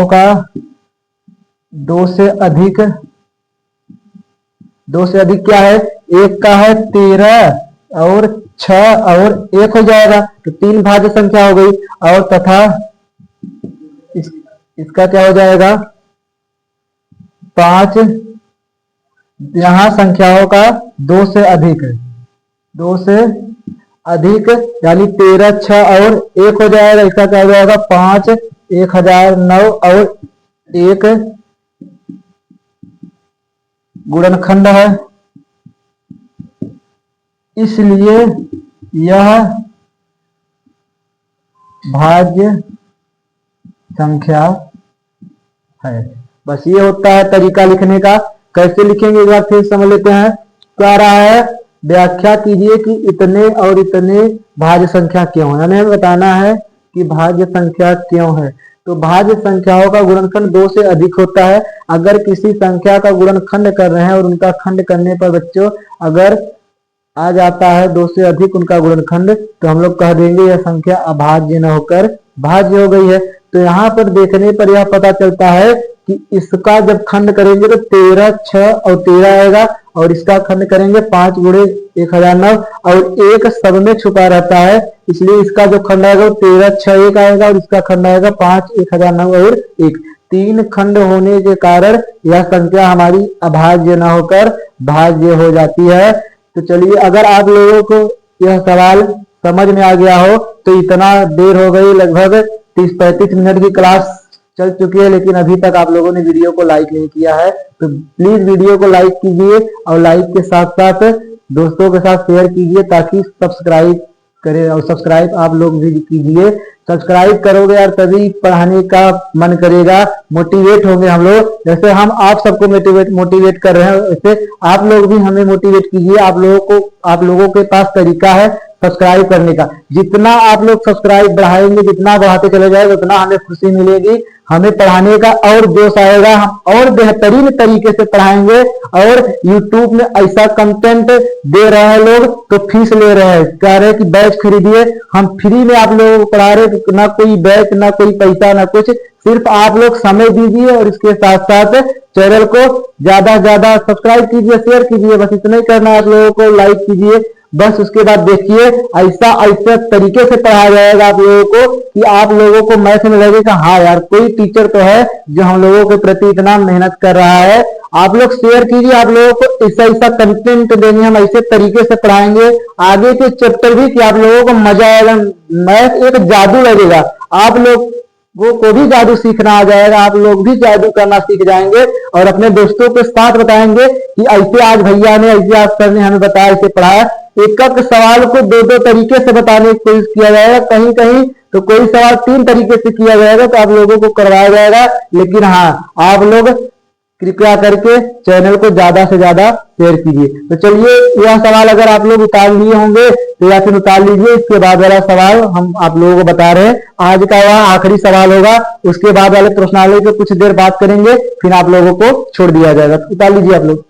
का 2 से अधिक क्या है? 1 का है 13 और 6 और 1 हो जाएगा, तो 3 भाज्य संख्या हो गई। और तथा इसका क्या हो जाएगा? 5, यहाँ संख्याओं का 2 से अधिक है, 2 से अधिक यानी 13 6 और 1 हो जाएगा। इसका क्या हो जाएगा? 5 1009 और 1 गुणनखंड है, इसलिए यह भाज्य संख्या है। बस ये होता है तरीका लिखने का। कैसे लिखेंगे एक बार फिर समझ लेते हैं। क्या रहा है? व्याख्या कीजिए कि इतने और इतने भाज्य संख्या क्यों है। हमें बताना है कि भाज्य संख्या क्यों है। तो भाज्य संख्याओं का गुणनखंड 2 से अधिक होता है। अगर किसी संख्या का गुणनखंड कर रहे हैं और उनका खंड करने पर बच्चों अगर आ जाता है 2 से अधिक उनका गुणनखंड, तो हम लोग कह देंगे यह संख्या अभाज्य न होकर भाज्य हो गई है। तो यहाँ पर देखने पर यह पता चलता है कि इसका जब खंड करेंगे तो 13 6 और 13 आएगा, और इसका खंड करेंगे 5 गुणे 1009, और 1 सब में छुपा रहता है, इसलिए इसका जो खंड आएगा वो 13 6 1 आएगा, और इसका खंड आएगा 5 1009 और 1। 3 खंड होने के कारण यह संख्या हमारी अभाज्य न होकर भाज्य हो जाती है। तो चलिए, अगर आप लोगों को यह सवाल समझ में आ गया हो तो इतना देर हो गई, लगभग 30-35 मिनट की क्लास चल चुकी है, लेकिन अभी तक आप लोगों ने वीडियो को लाइक नहीं किया है, तो प्लीज वीडियो को लाइक कीजिए और लाइक के साथ साथ दोस्तों के साथ शेयर कीजिए ताकि सब्सक्राइब करें, और सब्सक्राइब आप लोग भी कीजिए। सब्सक्राइब करोगे यार तभी पढ़ाने का मन करेगा, मोटिवेट होंगे हम लोग। जैसे हम आप सबको मोटिवेट कर रहे हैं, वैसे आप लोग भी हमें मोटिवेट कीजिए। आप लोगों के पास तरीका है सब्सक्राइब करने का। जितना आप लोग सब्सक्राइब बढ़ाएंगे, जितना बढ़ाते चले जाएंगे, उतना हमें खुशी मिलेगी, हमें पढ़ाने का और जोश आएगा, हम और बेहतरीन तरीके से पढ़ाएंगे। और YouTube में ऐसा कंटेंट दे रहे हैं लोग तो फीस ले रहे हैं, कह रहे हैं कि बैच खरीदिए। हम फ्री में आप लोगों को पढ़ा रहे हैं, ना कोई बैच, ना कोई पैसा, ना कुछ, सिर्फ आप लोग समय दीजिए और इसके साथ साथ चैनल को ज्यादा से ज्यादा सब्सक्राइब कीजिए, शेयर कीजिए। बस इतना ही करना है आप लोगों को, लाइक कीजिए बस। उसके बाद देखिए ऐसे तरीके से पढ़ाया जाएगा आप लोगों को कि आप लोगों को मैथ में लगेगा हाँ यार कोई टीचर तो है जो हम लोगों के प्रति इतना मेहनत कर रहा है। आप लोग शेयर कीजिए, आप लोगों को ऐसा कंटेंट देंगे, हम ऐसे तरीके से पढ़ाएंगे आगे के चैप्टर भी कि आप लोगों को मजा आएगा। मैथ एक जादू लगेगा, आप लोग वो को भी जादू सीखना आ जाएगा, आप लोग भी जादू करना सीख जाएंगे और अपने दोस्तों के साथ बताएंगे कि ऐसे आज भैया ने, ऐसे आज सर ने हमें बताया, ऐसे पढ़ाया। एक एक सवाल को 2-2 तरीके से बताने की कोशिश किया जाएगा, कहीं कहीं तो कोई सवाल 3 तरीके से किया जाएगा, तो आप लोगों को करवाया जाएगा। लेकिन हाँ, आप लोग कृपया करके चैनल को ज्यादा से ज्यादा शेयर कीजिए। तो चलिए, यह सवाल अगर आप लोग उतार लिए होंगे तो या फिर उतार लीजिए। इसके बाद वाला सवाल हम आप लोगों को बता रहे हैं, आज का वह आखिरी सवाल होगा। उसके बाद वाले प्रश्नावली पे कुछ देर बात करेंगे, फिर आप लोगों को छोड़ दिया जाएगा। तो उतार लीजिए आप लोग।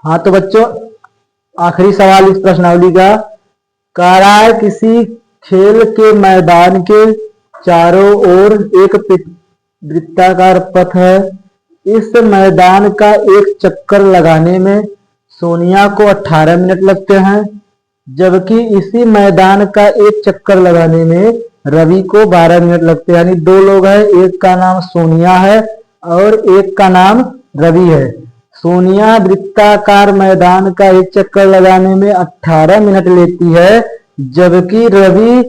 हाँ तो बच्चों, आखिरी सवाल इस प्रश्नावली का, कह रहा है किसी खेल के मैदान के चारों ओर एक वृत्ताकार पथ है। इस मैदान का एक चक्कर लगाने में सोनिया को 18 मिनट लगते हैं, जबकि इसी मैदान का एक चक्कर लगाने में रवि को 12 मिनट लगते हैं। यानी दो लोग हैं, एक का नाम सोनिया है और एक का नाम रवि है। सोनिया वृत्ताकार मैदान का एक चक्कर लगाने में 18 मिनट लेती है, जबकि रवि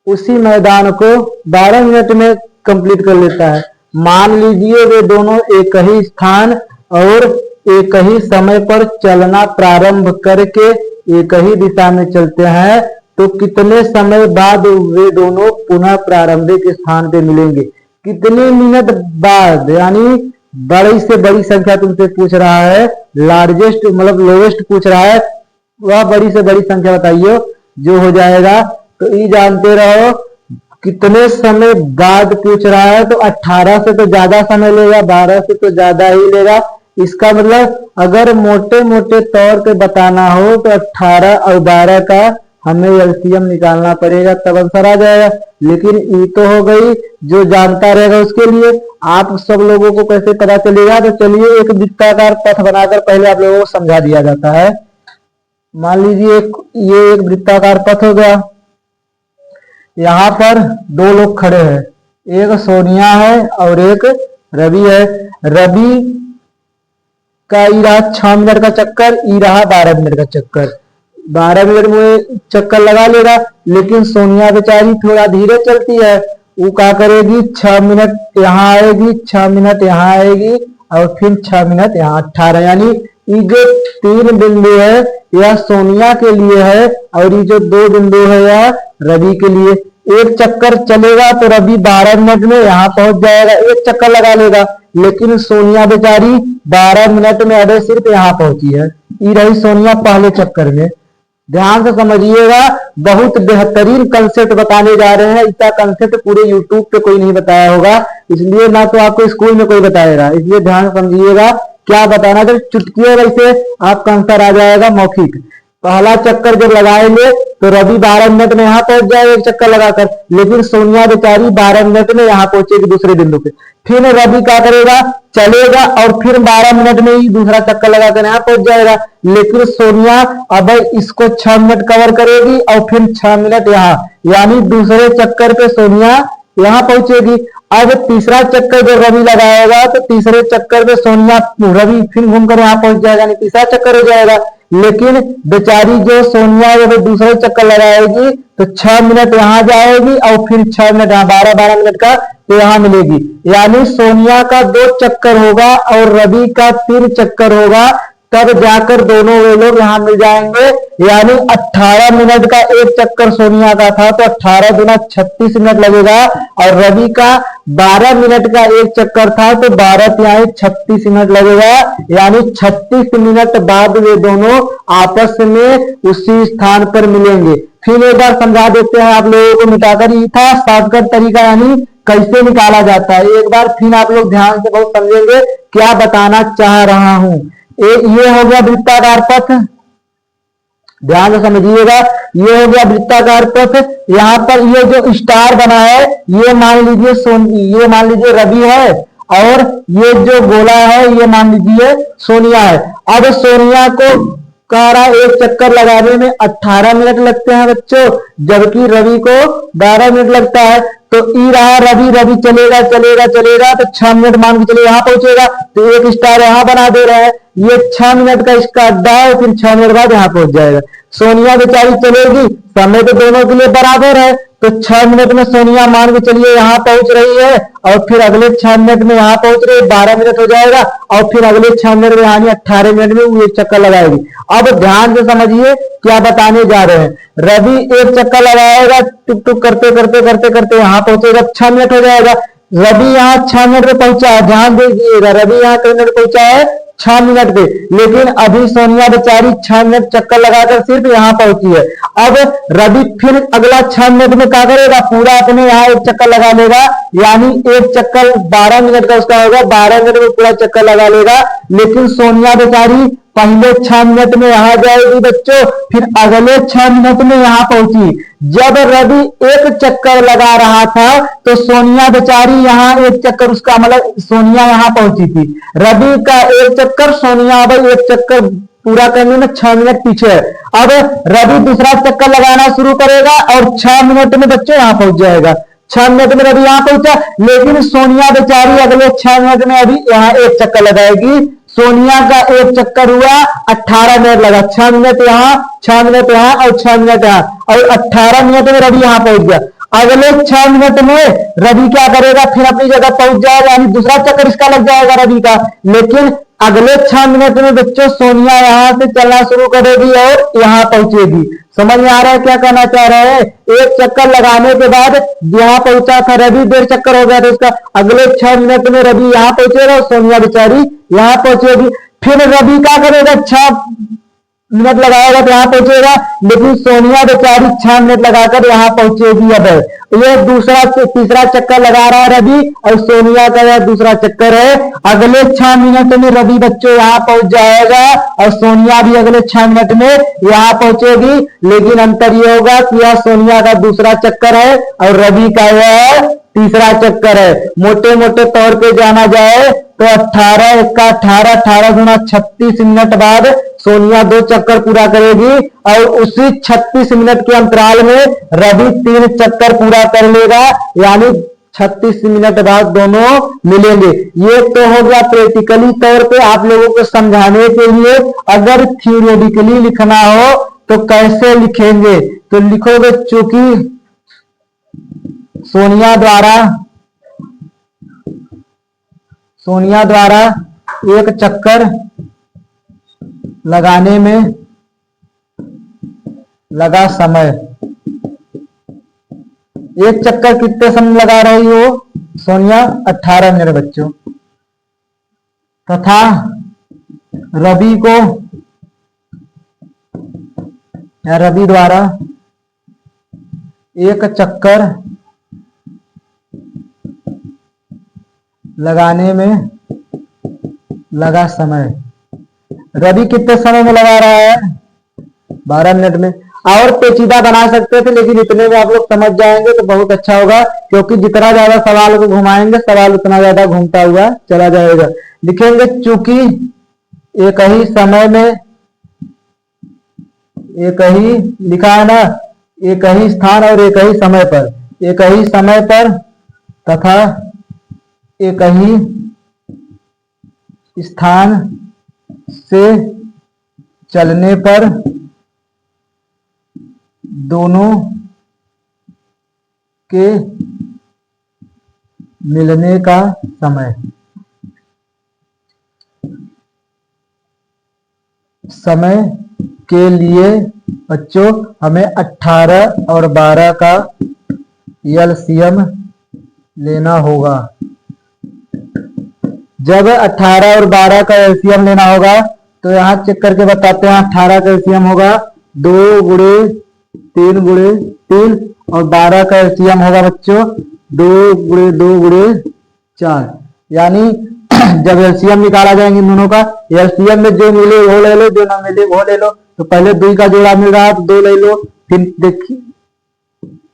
उसी मैदान को 12 मिनट में कंप्लीट कर लेता है। मान लीजिए वे दोनों एक ही स्थान और एक ही समय पर चलना प्रारंभ करके एक ही दिशा में चलते हैं, तो कितने समय बाद वे दोनों पुनः प्रारंभिक स्थान पे मिलेंगे? कितने मिनट बाद? यानी बड़ी से बड़ी संख्या तुमसे पूछ रहा है, लार्जेस्ट मतलब लोवेस्ट पूछ रहा है, वह बड़ी से बड़ी संख्या बताइए जो हो जाएगा। तो ये जानते रहो कितने समय बाद पूछ रहा है, तो 18 से तो ज्यादा समय लेगा, 12 से तो ज्यादा ही लेगा। इसका मतलब अगर मोटे मोटे तौर पे बताना हो तो 18 और 12 का हमें एलसीएम निकालना पड़ेगा, तब आंसर आ जाएगा। लेकिन ये तो हो गई जो जानता रहेगा उसके लिए। आप सब लोगों को कैसे पता चलेगा? तो चलिए, एक वृत्ताकार पथ बनाकर पहले आप लोगों को समझा दिया जाता है। मान लीजिए ये एक वृत्ताकार पथ हो गया। यहाँ पर दो लोग खड़े हैं, एक सोनिया है और एक रवि है। रवि का ई रहा 6 मिनट का चक्कर, ई रहा 12 मिनट का चक्कर। 12 मिनट में चक्कर लगा लेगा, लेकिन सोनिया बेचारी थोड़ा धीरे चलती है। वो क्या करेगी? 6 मिनट यहाँ आएगी, 6 मिनट यहाँ आएगी और फिर 6 मिनट यहाँ, 18। यानी ये जो 3 बिंदु है यह सोनिया के लिए है और ये जो 2 बिंदु है यह रवि के लिए। एक चक्कर चलेगा तो रवि 12 मिनट में यहाँ पहुंच जाएगा, एक चक्कर लगा लेगा। लेकिन सोनिया बेचारी 12 मिनट में अरे सिर्फ यहाँ पहुंची है। ये रही सोनिया पहले चक्कर में। ध्यान से समझिएगा, बहुत बेहतरीन कंसेप्ट बताने जा रहे हैं। इसका कंसेप्ट पूरे यूट्यूब पे कोई नहीं बताया होगा, इसलिए ना तो आपको स्कूल में कोई बताएगा। इसलिए ध्यान समझिएगा क्या बताना, जब चुटकी वैसे आपका आंसर आ जाएगा मौखिक। पहला चक्कर जब लगाएंगे तो रवि 12 मिनट में यहाँ पहुंच जाएगा एक चक्कर लगाकर, लेकिन सोनिया बेचारी 12 मिनट में यहाँ पहुंचेगी दूसरे बिंदु पे। फिर रवि क्या करेगा? चलेगा और फिर 12 मिनट में ही दूसरा चक्कर लगाकर यहाँ पहुंच जाएगा। लेकिन सोनिया अब इसको 6 मिनट कवर करेगी और फिर 6 मिनट यहाँ, यानी दूसरे चक्कर पे सोनिया यहाँ पहुंचेगी। अब तीसरा चक्कर जब रवि लगाएगा तो तीसरे चक्कर पे सोनिया रवि फिर घूमकर यहाँ पहुंच जाएगा, यानी तीसरा चक्कर हो जाएगा। लेकिन बेचारी जो सोनिया जब दूसरे चक्कर लगाएगी तो 6 मिनट यहाँ जाएगी और फिर 6 मिनट यहाँ, 12 मिनट का तो यहाँ मिलेगी। यानी सोनिया का 2 चक्कर होगा और रवि का 3 चक्कर होगा, तब जाकर दोनों वे लोग यहाँ मिल जाएंगे। यानी 18 मिनट का एक चक्कर सोनिया का था तो 18 गुना 36 मिनट लगेगा, और रवि का 12 मिनट का एक चक्कर था तो 12 तिहाई 36 मिनट लगेगा। यानी 36 मिनट बाद वे दोनों आपस में उसी स्थान पर मिलेंगे। फिर एक बार समझा देते हैं आप लोगों को मिटाकर, ये था शॉर्टकट तरीका, यानी कैसे निकाला जाता है। एक बार फिर आप लोग ध्यान से बहुत समझेंगे क्या बताना चाह रहा हूं। ये हो गया वृत्ताकार पथ, ध्यान से समझिएगा। ये हो गया वृत्ताकार पथ। यहाँ पर ये जो स्टार बना है ये मान लीजिए रवि है, और ये जो गोला है ये मान लीजिए सोनिया है। अब सोनिया को कह रहा एक चक्कर लगाने में 18 मिनट लगते हैं बच्चों, जबकि रवि को 12 मिनट लगता है। तो ई रहा रवि चलेगा तो 6 मिनट मान के चलिए यहाँ पहुंचेगा, तो एक स्टार यहाँ बना दे रहा है। ये 6 मिनट का इसका अड्डा है, फिर 6 मिनट बाद यहाँ पहुंच जाएगा। सोनिया बेचारी चलेगी, समय तो दोनों के लिए बराबर है, तो 6 मिनट में सोनिया मान के चलिए यहाँ पहुंच रही है, और फिर अगले 6 मिनट में यहाँ पहुंच रही है, 12 मिनट हो जाएगा, और फिर अगले 6 मिनट में यानी 18 मिनट में वो एक चक्कर लगाएगी। अब ध्यान से समझिए क्या बताने जा रहे हैं। रवि एक चक्कर लगाएगा, टुक टुक करते करते करते करते यहाँ पहुंचेगा, 6 मिनट हो जाएगा। रवि यहाँ 6 मिनट में पहुंचा है, ध्यान दीजिएगा, रवि यहाँ कितने मिनट पहुंचा है, 6 मिनट पे। लेकिन अभी सोनिया बेचारी 6 मिनट चक्कर लगाकर सिर्फ यहाँ पहुंची है। अब रवि फिर अगला 6 मिनट में क्या करेगा, पूरा अपने यहाँ एक चक्कर लगा लेगा, यानी एक चक्कर 12 मिनट का उसका होगा, 12 मिनट में पूरा चक्कर लगा लेगा। लेकिन सोनिया बेचारी पहले 6 मिनट में यहाँ जाएगी बच्चों, फिर अगले 6 मिनट में यहाँ पहुंची। जब रवि एक चक्कर लगा रहा था तो सोनिया बेचारी यहाँ एक चक्कर, उसका मतलब सोनिया यहाँ पहुंची थी। रवि का एक चक्कर, सोनिया अब एक चक्कर पूरा करने में 6 मिनट पीछे है। अब रवि दूसरा चक्कर लगाना शुरू करेगा और 6 मिनट में बच्चों यहाँ पहुंच जाएगा। 6 मिनट में रवि यहाँ पहुंचा, लेकिन सोनिया बेचारी अगले 6 मिनट में अभी यहाँ एक चक्कर लगाएगी। सोनिया का एक चक्कर हुआ, 18 मिनट लगा, 6 मिनट यहाँ, 6 मिनट यहाँ और 6 मिनट यहाँ, और 18 मिनट में रवि यहाँ पहुंच गया। अगले 6 मिनट में रवि क्या करेगा, फिर अपनी जगह पहुंच जाएगा, यानी दूसरा चक्कर इसका लग जाएगा रवि का। लेकिन अगले 6 मिनट में बच्चों सोनिया यहाँ से चलना शुरू करेगी और यहाँ पहुंचेगी। समझ में आ रहा है क्या कहना चाह रहे हैं? एक चक्कर लगाने के बाद यहाँ पहुंचा था रवि, 1.5 चक्कर हो गया था उसका। अगले 6 मिनट में रवि यहाँ पहुंचेगा और सोनिया बेचारी यहाँ पहुंचेगी। फिर रवि क्या करेगा, 6 मिनट लगाएगा तो यहाँ पहुंचेगा, लेकिन सोनिया बेचारी 6 मिनट लगाकर यहाँ पहुंचेगी। अब ये दूसरा तीसरा चक्कर लगा रहा है रवि, और सोनिया का यह दूसरा चक्कर है। अगले 6 मिनट में रवि बच्चों यहाँ पहुंच जाएगा और सोनिया भी अगले 6 मिनट में यहाँ पहुंचेगी। लेकिन अंतर ये होगा कि यह सोनिया का दूसरा चक्कर है और रवि का यह तीसरा चक्कर है। मोटे मोटे तौर पे जाना जाए तो 18 का 18, 18 गुना 36 मिनट बाद सोनिया 2 चक्कर पूरा करेगी, और उसी 36 मिनट के अंतराल में रवि 3 चक्कर पूरा कर लेगा, यानी 36 मिनट बाद दोनों मिलेंगे। ये तो हो गया प्रैक्टिकली तौर पे आप लोगों को समझाने के लिए। अगर थियोरेटिकली लिखना हो तो कैसे लिखेंगे, तो लिखोगे चूंकि सोनिया द्वारा एक चक्कर लगाने में लगा समय, एक चक्कर कितने समय लगा रही हो सोनिया, 18 मिनट बच्चों। तथा रवि को, या रवि द्वारा एक चक्कर लगाने में लगा समय, रवि कितने समय में लगा रहा है, 12 मिनट में। और पेचीदा बना सकते थे, लेकिन इतने में आप लोग समझ जाएंगे तो बहुत अच्छा होगा, क्योंकि जितना ज्यादा सवाल को घुमाएंगे सवाल उतना ज्यादा घूमता हुआ चला जाएगा। लिखेंगे चूंकि एक ही समय में, एक ही लिखा है ना, एक ही स्थान और एक ही समय पर, एक ही समय पर तथा एक ही स्थान से चलने पर दोनों के मिलने का समय, समय के लिए बच्चों हमें 18 और 12 का एलसीएम लेना होगा। जब 18 और 12 का एलसीएम लेना होगा तो यहाँ चेक करके बताते हैं। 18 का एलसीएम होगा 2 गुणे 3 गुणे 3, और 12 का एलसीएम होगा बच्चों 2 गुणे 2 गुणे 4। यानी जब एलसीएम निकाला जाएंगे इन दोनों का, एलसीएम में जो मिले वो ले लो, जो ना मिले वो ले लो। तो पहले 2 का जोड़ा मिल रहा है तो 2 ले लो, फिर देखिए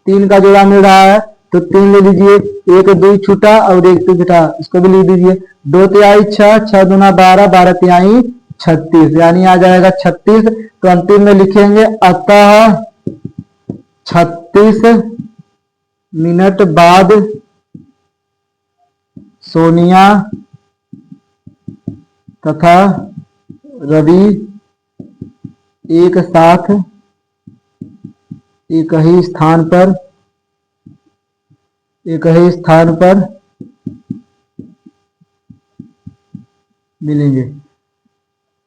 3 का जोड़ा मिल रहा है तो 3 ले लीजिए, 1 2 छूटा और 1 2 छूटा, इसको भी लिख दीजिए। 2 तिहाई 6, 6 दूना 12, 12 तिहाई 36, यानी आ जाएगा 36। तो अंतिम में लिखेंगे अतः 36 मिनट बाद सोनिया तथा रवि एक साथ एक ही स्थान पर एक ही स्थान पर मिलेंगे।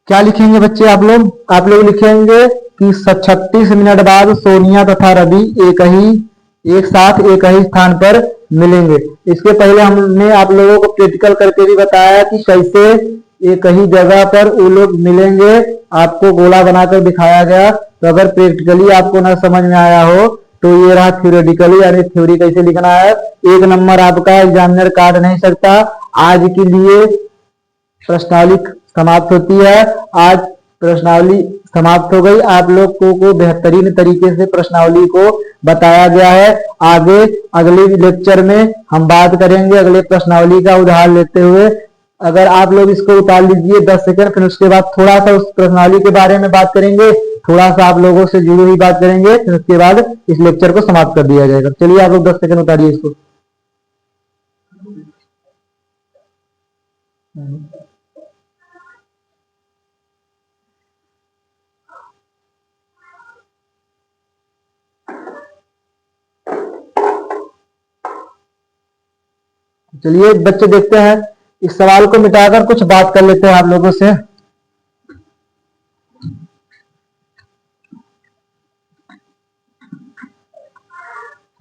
क्या लिखेंगे बच्चे आप लोग लिखेंगे कि 36 मिनट बाद सोनिया तथा रवि एक साथ एक ही स्थान पर मिलेंगे। इसके पहले हमने आप लोगों को प्रैक्टिकल करके भी बताया कि कैसे एक ही जगह पर वो लोग मिलेंगे, आपको गोला बनाकर दिखाया गया। तो अगर प्रैक्टिकली आपको ना समझ में आया हो तो ये रहा थ्योरेटिकली, यानी थ्योरी कैसे लिखना है। 1 नंबर आपका एग्जामिनर काट नहीं सकता। आज के लिए प्रश्नावली समाप्त होती है। आज प्रश्नावली समाप्त हो गई। आप लोगों को बेहतरीन तरीके से प्रश्नावली को बताया गया है। आगे अगले लेक्चर में हम बात करेंगे अगले प्रश्नावली का उदाहरण लेते हुए। अगर आप लोग इसको उतार लीजिए 10 सेकंड, फिर उसके बाद थोड़ा सा उस प्रश्नावली के बारे में बात करेंगे, थोड़ा सा आप लोगों से जुड़ी हुई बात करेंगे, फिर उसके बाद इस लेक्चर को समाप्त कर दिया जाएगा। चलिए आप लोग 10 सेकंड उतारिए इसको। चलिए बच्चे देखते हैं, इस सवाल को मिटाकर कुछ बात कर लेते हैं आप लोगों से।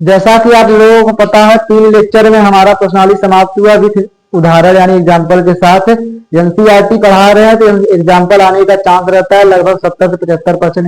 जैसा कि आप लोगों को पता है 3 लेक्चर में हमारा प्रश्नावली समाप्त हुआ विथ उदाहरण यानी एग्जाम्पल के साथ। एनसीईआरटी पढ़ा रहे हैं तो एग्जाम्पल आने का चांस रहता है। लगभग 70 से 75%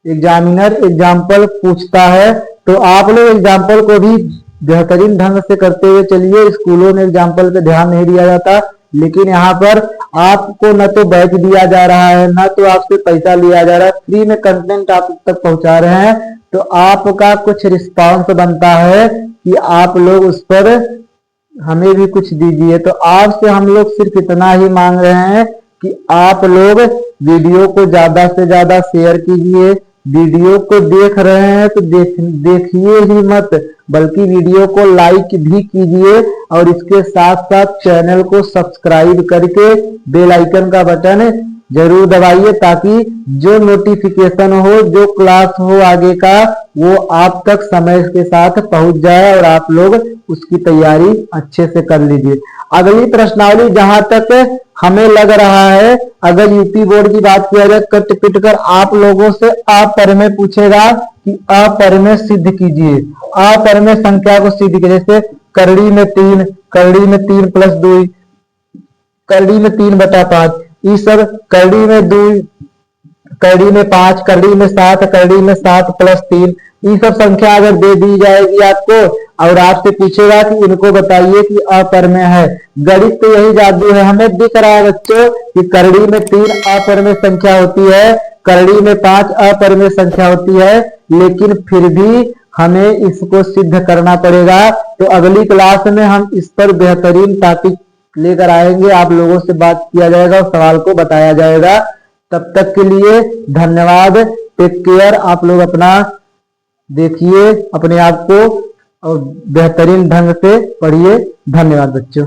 एग्जामिनर एग्जाम्पल पूछता है। तो आप लोग एग्जाम्पल को भी बेहतरीन ढंग से करते हुए चलिए। स्कूलों में एग्जाम्पल पे ध्यान नहीं दिया जाता, लेकिन यहाँ पर आपको न तो बैच दिया जा रहा है, न तो आपसे पैसा लिया जा रहा है, फ्री में कंटेंट आप तक पहुंचा रहे हैं। तो आपका कुछ रिस्पांस बनता है कि आप लोग उस पर हमें भी कुछ दीजिए। तो आपसे हम लोग सिर्फ इतना ही मांग रहे हैं कि आप लोग वीडियो को ज्यादा से ज्यादा शेयर कीजिए। वीडियो को देख रहे हैं तो देखिए ही मत, बल्कि वीडियो को लाइक भी कीजिए और इसके साथ साथ चैनल को सब्सक्राइब करके बेल आइकन का बटन जरूर दबाइए, ताकि जो नोटिफिकेशन हो, जो क्लास हो आगे का, वो आप तक समय के साथ पहुंच जाए और आप लोग उसकी तैयारी अच्छे से कर लीजिए। अगली प्रश्नावली जहां तक हमें लग रहा है, अगर यूपी बोर्ड की बात किया जाए, कट पिट कर आप लोगों से अपरिमेय पूछेगा कि अपरिमेय सिद्ध कीजिए। अपरिमेय संख्या को सिद्ध कीजिए। जैसे करड़ी में 3, करड़ी में 3 + 2, करड़ी में 3/5, ये सब करड़ी में 2, करड़ी में 5, करड़ी में 7, करड़ी में 7 + 3, ये सब संख्या अगर दे दी जाएगी आपको और आपसे पूछेगा कि इनको बताइए कि अपरिमेय है। गणित तो यही जादू है। हमें दिख रहा है बच्चों कि करड़ी में 3 अपरिमेय संख्या होती है, करड़ी में 5 अपरिमेय संख्या होती है, लेकिन फिर भी हमें इसको सिद्ध करना पड़ेगा। तो अगली क्लास में हम इस पर बेहतरीन टॉपिक लेकर आएंगे, आप लोगों से बात किया जाएगा और सवाल को बताया जाएगा। तब तक के लिए धन्यवाद। Take care. आप लोग अपना देखिए अपने आप को और बेहतरीन ढंग से पढ़िए। धन्यवाद बच्चों।